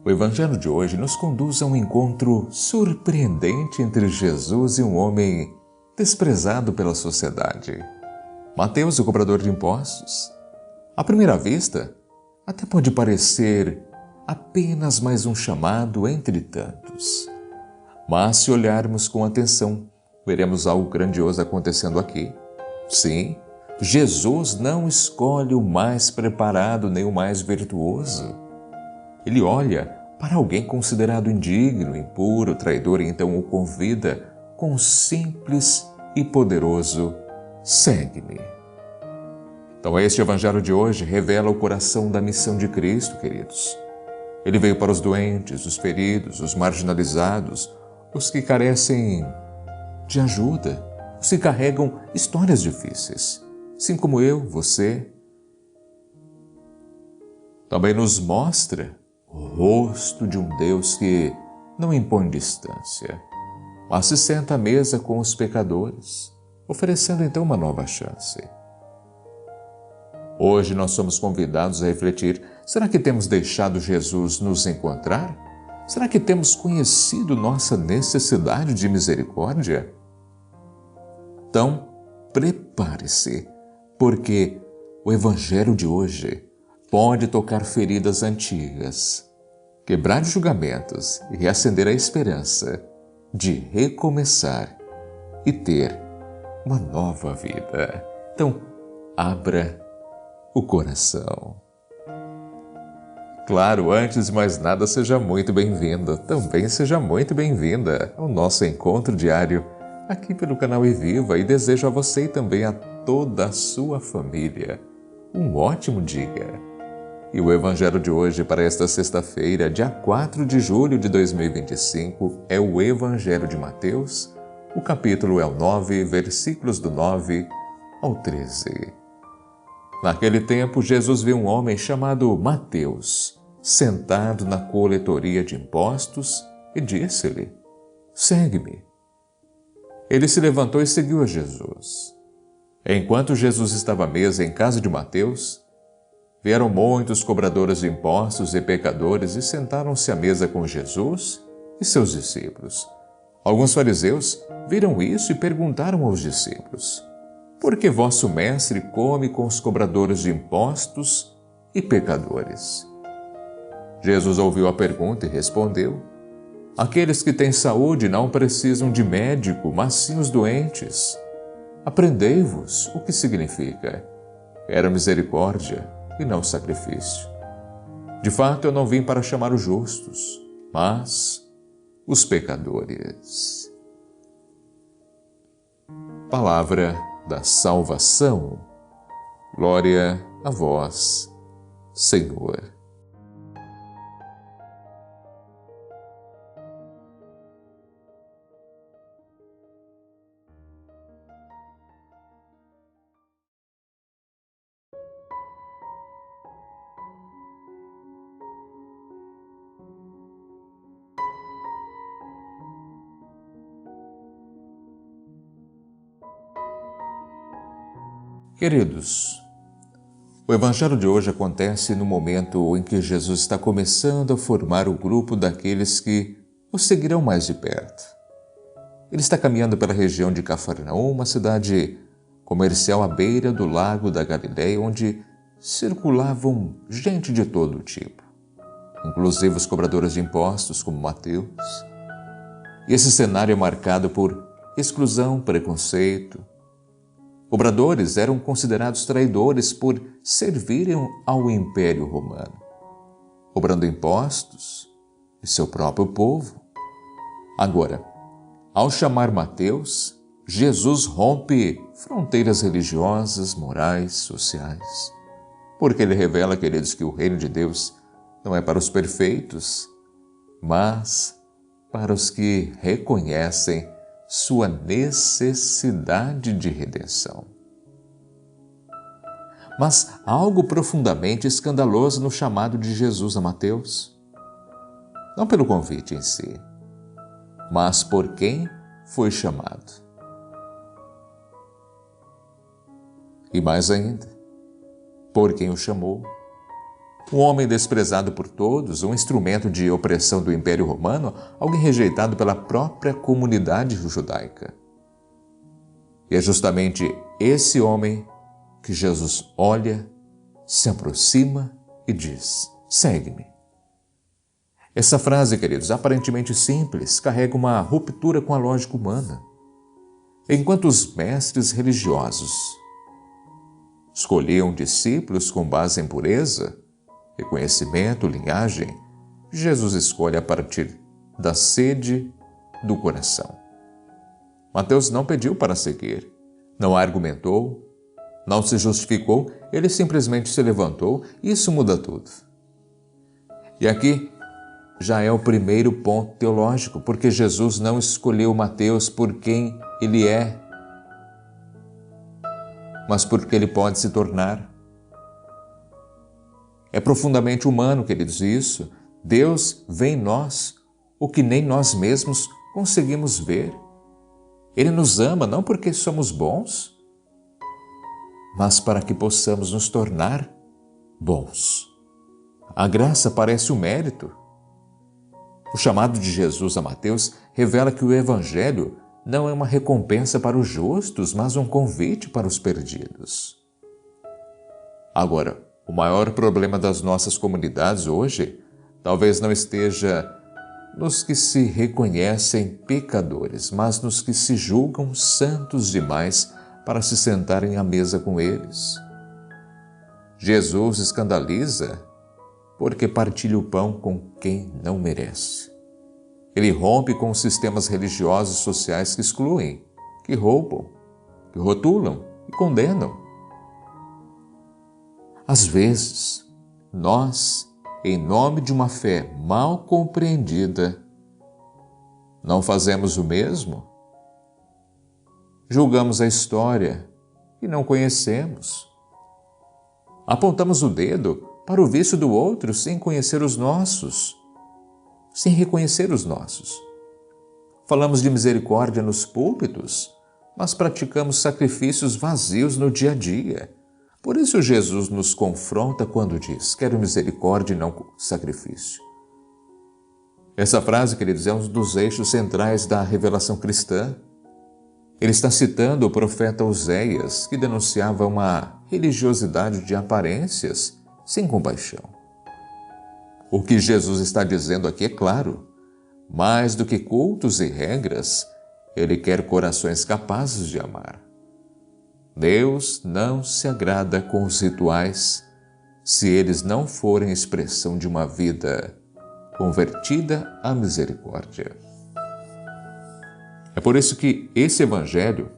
O Evangelho de hoje nos conduz a um encontro surpreendente entre Jesus e um homem desprezado pela sociedade. Mateus, o cobrador de impostos. À primeira vista, até pode parecer apenas mais um chamado entre tantos. Mas se olharmos com atenção, veremos algo grandioso acontecendo aqui. Sim, Jesus não escolhe o mais preparado nem o mais virtuoso. Ele olha para alguém considerado indigno, impuro, traidor e então o convida com um simples e poderoso segue-me. Então este evangelho de hoje revela o coração da missão de Cristo, queridos. Ele veio para os doentes, os feridos, os marginalizados, os que carecem de ajuda, os que carregam histórias difíceis, assim como eu, você. Também nos mostra o rosto de um Deus que não impõe distância, mas se senta à mesa com os pecadores, oferecendo então uma nova chance. Hoje nós somos convidados a refletir: será que temos deixado Jesus nos encontrar? Será que temos conhecido nossa necessidade de misericórdia? Então, prepare-se, porque o Evangelho de hoje pode tocar feridas antigas, quebrar julgamentos e reacender a esperança de recomeçar e ter uma nova vida. Então, abra o coração. Claro, antes de mais nada, seja muito bem-vindo, também seja muito bem-vinda ao nosso encontro diário aqui pelo canal Eviva, e desejo a você e também a toda a sua família um ótimo dia. E o Evangelho de hoje para esta sexta-feira, dia 4 de julho de 2025, é o Evangelho de Mateus. O capítulo é o 9, versículos do 9 ao 13. Naquele tempo, Jesus viu um homem chamado Mateus, sentado na coletoria de impostos, e disse-lhe: segue-me. Ele se levantou e seguiu a Jesus. Enquanto Jesus estava à mesa em casa de Mateus, vieram muitos cobradores de impostos e pecadores e sentaram-se à mesa com Jesus e seus discípulos. Alguns fariseus viram isso e perguntaram aos discípulos: por que vosso mestre come com os cobradores de impostos e pecadores? Jesus ouviu a pergunta e respondeu: aqueles que têm saúde não precisam de médico, mas sim os doentes. Aprendei-vos o que significa: quero misericórdia e não sacrifício. De fato, eu não vim para chamar os justos, mas os pecadores. Palavra da salvação. Glória a vós, Senhor. Queridos, o Evangelho de hoje acontece no momento em que Jesus está começando a formar o grupo daqueles que o seguirão mais de perto. Ele está caminhando pela região de Cafarnaum, uma cidade comercial à beira do lago da Galileia, onde circulavam gente de todo tipo, inclusive os cobradores de impostos, como Mateus. E esse cenário é marcado por exclusão, preconceito. Cobradores eram considerados traidores por servirem ao Império Romano, cobrando impostos de seu próprio povo. Agora, ao chamar Mateus, Jesus rompe fronteiras religiosas, morais, sociais, porque ele revela, queridos, que o reino de Deus não é para os perfeitos, mas para os que reconhecem sua necessidade de redenção. Mas há algo profundamente escandaloso no chamado de Jesus a Mateus. Não pelo convite em si, mas por quem foi chamado. E mais ainda, por quem o chamou. Um homem desprezado por todos, um instrumento de opressão do Império Romano, alguém rejeitado pela própria comunidade judaica. E é justamente esse homem que Jesus olha, se aproxima e diz: segue-me. Essa frase, queridos, aparentemente simples, carrega uma ruptura com a lógica humana. Enquanto os mestres religiosos escolhiam discípulos com base em pureza, reconhecimento, linhagem, Jesus escolhe a partir da sede do coração. Mateus não pediu para seguir, não argumentou, não se justificou, ele simplesmente se levantou e isso muda tudo. E aqui já é o primeiro ponto teológico, porque Jesus não escolheu Mateus por quem ele é, mas porque ele pode se tornar. É profundamente humano, queridos, isso. Deus vê em nós o que nem nós mesmos conseguimos ver. Ele nos ama não porque somos bons, mas para que possamos nos tornar bons. A graça parece o mérito. O chamado de Jesus a Mateus revela que o Evangelho não é uma recompensa para os justos, mas um convite para os perdidos. Agora, o maior problema das nossas comunidades hoje talvez não esteja nos que se reconhecem pecadores, mas nos que se julgam santos demais para se sentarem à mesa com eles. Jesus escandaliza porque partilha o pão com quem não merece. Ele rompe com os sistemas religiosos e sociais que excluem, que roubam, que rotulam e condenam. Às vezes, nós, em nome de uma fé mal compreendida, não fazemos o mesmo? Julgamos a história e não conhecemos. Apontamos o dedo para o vício do outro sem conhecer os nossos, sem reconhecer os nossos. Falamos de misericórdia nos púlpitos, mas praticamos sacrifícios vazios no dia a dia. Por isso Jesus nos confronta quando diz: quero misericórdia e não sacrifício. Essa frase, queridos, é um dos eixos centrais da revelação cristã. Ele está citando o profeta Oséias, que denunciava uma religiosidade de aparências sem compaixão. O que Jesus está dizendo aqui é claro: mais do que cultos e regras, ele quer corações capazes de amar. Deus não se agrada com os rituais se eles não forem expressão de uma vida convertida à misericórdia. É por isso que esse Evangelho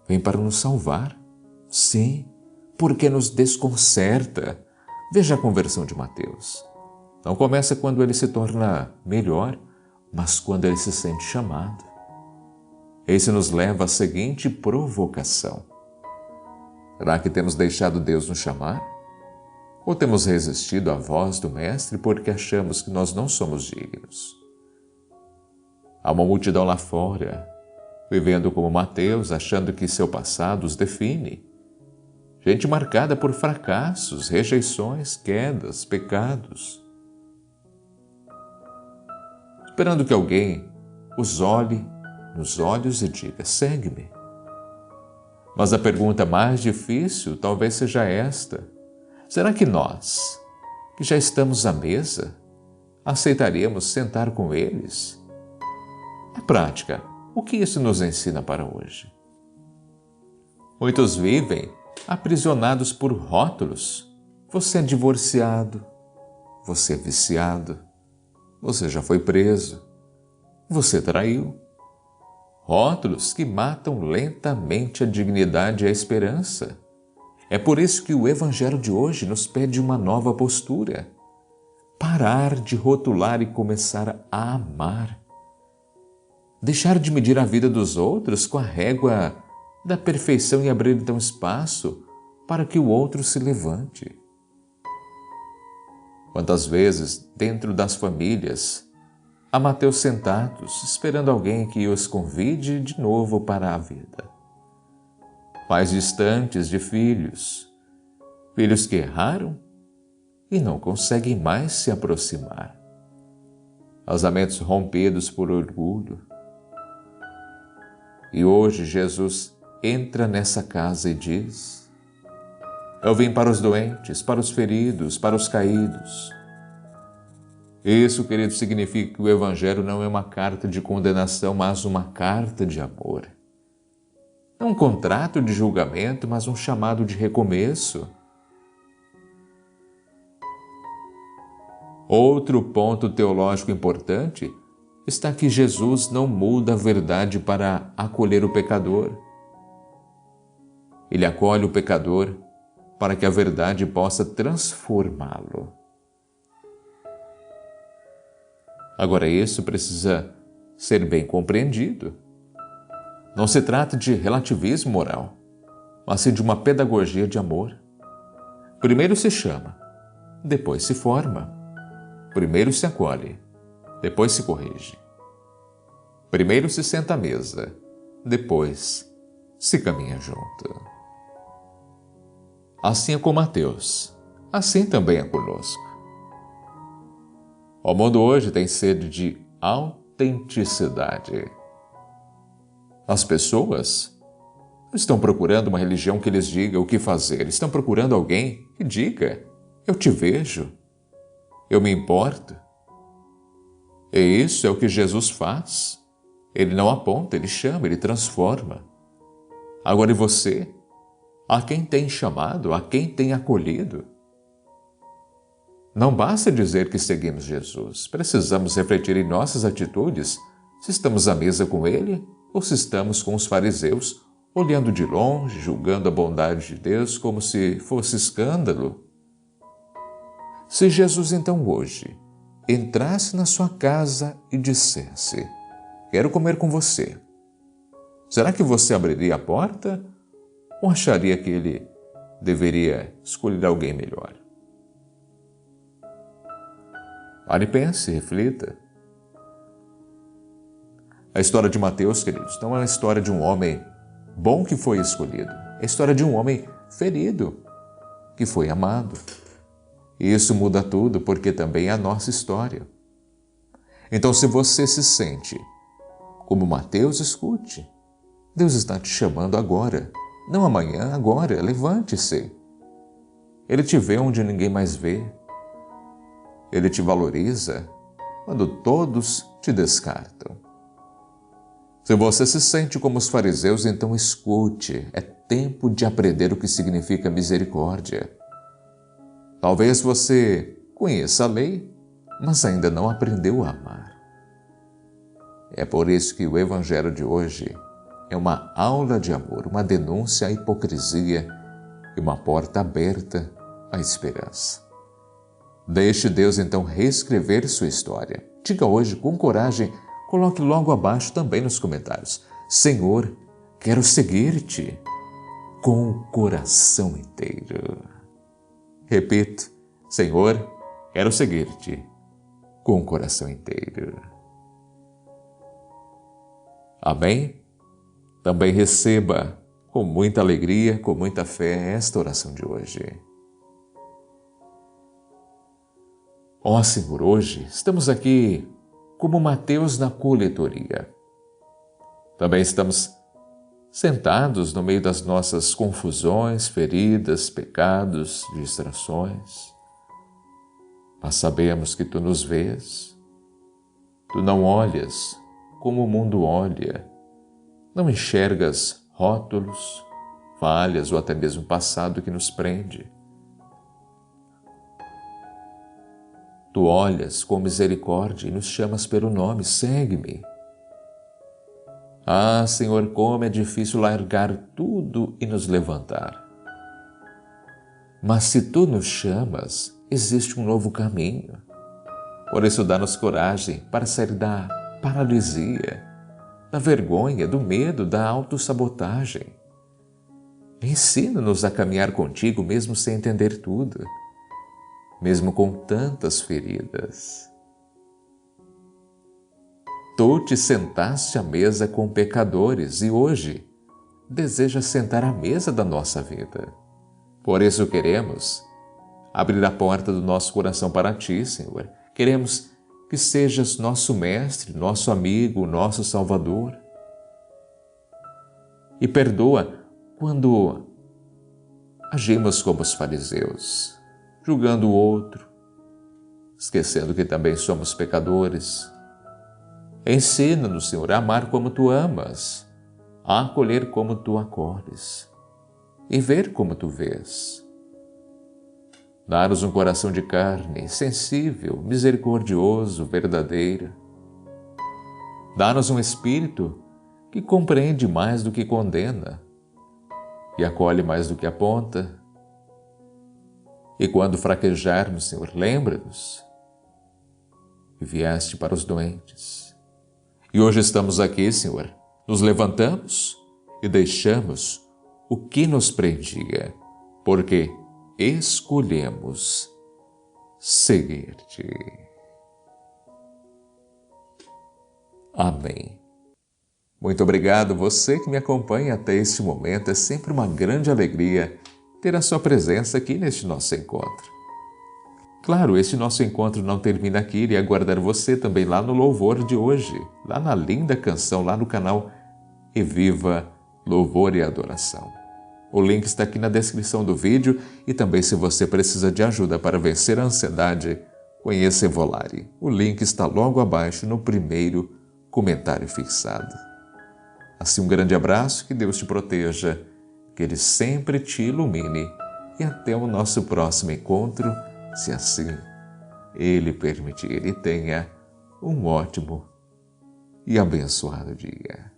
vem para nos salvar. Sim, porque nos desconcerta. Veja a conversão de Mateus. Não começa quando ele se torna melhor, mas quando ele se sente chamado. Esse nos leva à seguinte provocação: será que temos deixado Deus nos chamar? Ou temos resistido à voz do Mestre porque achamos que nós não somos dignos? Há uma multidão lá fora, vivendo como Mateus, achando que seu passado os define. Gente marcada por fracassos, rejeições, quedas, pecados. Esperando que alguém os olhe nos olhos e diga: segue-me. Mas a pergunta mais difícil talvez seja esta: será que nós, que já estamos à mesa, aceitaríamos sentar com eles? Na prática, o que isso nos ensina para hoje? Muitos vivem aprisionados por rótulos. Você é divorciado, você é viciado, você já foi preso, você traiu. Rótulos que matam lentamente a dignidade e a esperança. É por isso que o Evangelho de hoje nos pede uma nova postura. Parar de rotular e começar a amar. Deixar de medir a vida dos outros com a régua da perfeição e abrir então espaço para que o outro se levante. Quantas vezes, dentro das famílias, há Mateus sentados, esperando alguém que os convide de novo para a vida. Pais distantes de filhos, filhos que erraram e não conseguem mais se aproximar. Casamentos rompidos por orgulho. E hoje Jesus entra nessa casa e diz: eu vim para os doentes, para os feridos, para os caídos. Isso, querido, significa que o Evangelho não é uma carta de condenação, mas uma carta de amor. Não um contrato de julgamento, mas um chamado de recomeço. Outro ponto teológico importante está que Jesus não muda a verdade para acolher o pecador. Ele acolhe o pecador para que a verdade possa transformá-lo. Agora, isso precisa ser bem compreendido. Não se trata de relativismo moral, mas sim de uma pedagogia de amor. Primeiro se chama, depois se forma. Primeiro se acolhe, depois se corrige. Primeiro se senta à mesa, depois se caminha junto. Assim é com Mateus, assim também é conosco. O mundo hoje tem sede de autenticidade. As pessoas não estão procurando uma religião que lhes diga o que fazer, estão procurando alguém que diga: eu te vejo, eu me importo. E isso é o que Jesus faz. Ele não aponta, ele chama, ele transforma. Agora, e você? A quem tem chamado, a quem tem acolhido? Não basta dizer que seguimos Jesus. Precisamos refletir em nossas atitudes se estamos à mesa com Ele ou se estamos com os fariseus, olhando de longe, julgando a bondade de Deus como se fosse escândalo. Se Jesus, então, hoje, entrasse na sua casa e dissesse: quero comer com você, será que você abriria a porta ou acharia que ele deveria escolher alguém melhor? Pare e pense, reflita. A história de Mateus, queridos, não é a história de um homem bom que foi escolhido. É a história de um homem ferido que foi amado. E isso muda tudo, porque também é a nossa história. Então, se você se sente como Mateus, escute. Deus está te chamando agora. Não amanhã, agora. Levante-se. Ele te vê onde ninguém mais vê. Ele te valoriza quando todos te descartam. Se você se sente como os fariseus, então escute. É tempo de aprender o que significa misericórdia. Talvez você conheça a lei, mas ainda não aprendeu a amar. É por isso que o Evangelho de hoje é uma aula de amor, uma denúncia à hipocrisia e uma porta aberta à esperança. Deixe Deus então reescrever sua história. Diga hoje com coragem, coloque logo abaixo também nos comentários: Senhor, quero seguir-te com o coração inteiro. Repito: Senhor, quero seguir-te com o coração inteiro. Amém? Também receba com muita alegria, com muita fé, esta oração de hoje. Ó Senhor, hoje estamos aqui como Mateus na coletoria. Também estamos sentados no meio das nossas confusões, feridas, pecados, distrações. Mas sabemos que Tu nos vês. Tu não olhas como o mundo olha. Não enxergas rótulos, falhas ou até mesmo passado que nos prende. Tu olhas com misericórdia e nos chamas pelo nome: segue-me. Ah, Senhor, como é difícil largar tudo e nos levantar. Mas se Tu nos chamas, existe um novo caminho. Por isso, dá-nos coragem para sair da paralisia, da vergonha, do medo, da autossabotagem. Ensina-nos a caminhar contigo mesmo sem entender tudo, mesmo com tantas feridas. Tu te sentaste à mesa com pecadores e hoje desejas sentar à mesa da nossa vida. Por isso queremos abrir a porta do nosso coração para Ti, Senhor. Queremos que sejas nosso mestre, nosso amigo, nosso Salvador. E perdoa quando agimos como os fariseus, julgando o outro, esquecendo que também somos pecadores. Ensina-nos, Senhor, a amar como Tu amas, a acolher como Tu acolhes e ver como Tu vês. Dá-nos um coração de carne, sensível, misericordioso, verdadeiro. Dá-nos um espírito que compreende mais do que condena e acolhe mais do que aponta. E quando fraquejarmos, Senhor, lembra-nos que vieste para os doentes. E hoje estamos aqui, Senhor, nos levantamos e deixamos o que nos prendia, porque escolhemos seguir-te. Amém. Muito obrigado você que me acompanha até este momento. É sempre uma grande alegria ter a sua presença aqui neste nosso encontro. Claro, este nosso encontro não termina aqui, irei aguardar você também lá no louvor de hoje, lá na linda canção, lá no canal Reviva Louvor e Adoração. O link está aqui na descrição do vídeo e também se você precisa de ajuda para vencer a ansiedade, conheça Evolare. O link está logo abaixo no primeiro comentário fixado. Assim, um grande abraço, que Deus te proteja, que Ele sempre te ilumine e até o nosso próximo encontro, se assim Ele permitir. E tenha um ótimo e abençoado dia.